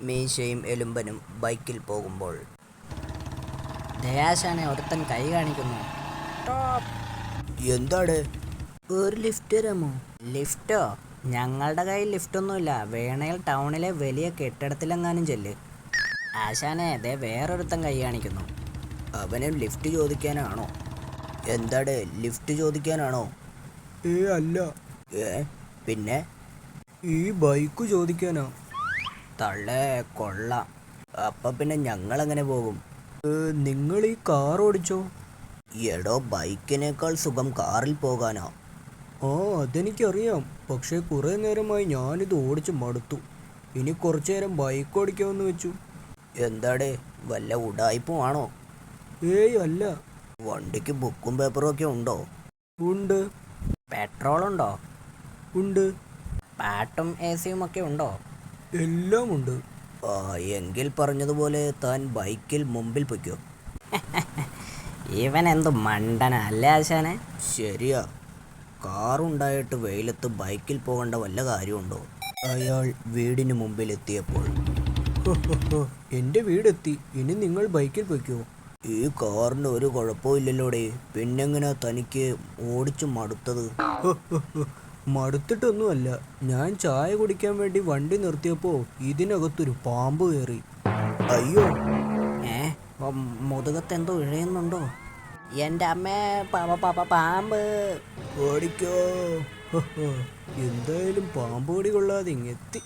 മീശയും എലുമ്പനും ബൈക്കിൽ പോകുമ്പോൾ. ദയാശാനെ ഒരുത്തൻ കൈ കാണിക്കുന്നു. എന്താണ്? ഒരു ലിഫ്റ്റ് തരാമോ? ലിഫ്റ്റോ? ഞങ്ങളുടെ കയ്യിൽ ലിഫ്റ്റൊന്നുമില്ല. വേണേൽ ടൗണിലെ വലിയ കെട്ടിടത്തിലെങ്ങാനും ചെല്ല്. ആശാനെ ദേ വേറൊരുത്തൻ കൈ കാണിക്കുന്നു. അവനും ലിഫ്റ്റ് ചോദിക്കാനാണോ? എന്താണ്, ലിഫ്റ്റ് ചോദിക്കാനാണോ? അല്ല. പിന്നെ? ഈ ബൈക്ക് ചോദിക്കാനാ. തള്ളേ, കൊള്ളാം. അപ്പം പിന്നെ ഞങ്ങളെങ്ങനെ പോകും? നിങ്ങൾ ഈ കാർ ഓടിച്ചോ? എടോ, ബൈക്കിനേക്കാൾ സുഖം കാറിൽ പോകാനാ. അതെനിക്കറിയാം. പക്ഷേ കുറേ നേരമായി ഞാനിത് ഓടിച്ച് മടുത്തു. ഇനി കുറച്ചു നേരം ബൈക്ക് ഓടിക്കാമെന്ന് വെച്ചു. എന്താണ്, വല്ല ഉടായ്പുമാണോ? അല്ല. വണ്ടിക്ക് ബുക്കും പേപ്പറും ഒക്കെ ഉണ്ടോ? ഉണ്ട്. പെട്രോളുണ്ടോ? ഉണ്ട്. പാട്ടും AC-യും ഒക്കെ ഉണ്ടോ? എല്ലാം ഉണ്ട്. എങ്കിൽ പറഞ്ഞതുപോലെ താൻ ബൈക്കിൽ മുമ്പിൽ പൊയ്ക്കോ. ഇവൻ എന്തു മണ്ടനാ അല്ലേ ആശാനെ? ശരിയാ, കാറുണ്ടായിട്ട് വെയിലത്ത് ബൈക്കിൽ പോകേണ്ട വല്ല കാര്യമുണ്ടോ? അയാൾ വീടിന് മുമ്പിലെത്തിയപ്പോൾ, എൻ്റെ വീടെത്തി, ഇനി നിങ്ങൾ ബൈക്കിൽ പൊയ്ക്കോ. ഈ കാറിന് ഒരു കുഴപ്പമില്ലല്ലോടെ, പിന്നെങ്ങനെയാ തനിക്ക് ഓടിച്ചു മടുത്തത്? മടുത്തിട്ടൊന്നുമല്ല. ഞാൻ ചായ കുടിക്കാൻ വേണ്ടി വണ്ടി നിർത്തിയപ്പോൾ ഇതിനകത്തൊരു പാമ്പ് കയറി. അയ്യോ! മുതുകത്ത് എന്തോ ഇഴയുന്നുണ്ടോ? എൻ്റെ അമ്മേ, പാമ്പ്! ഓടിക്കോ. എന്തായാലും പാമ്പ് കടി കൊള്ളാതെ ഇങ്ങെത്തി.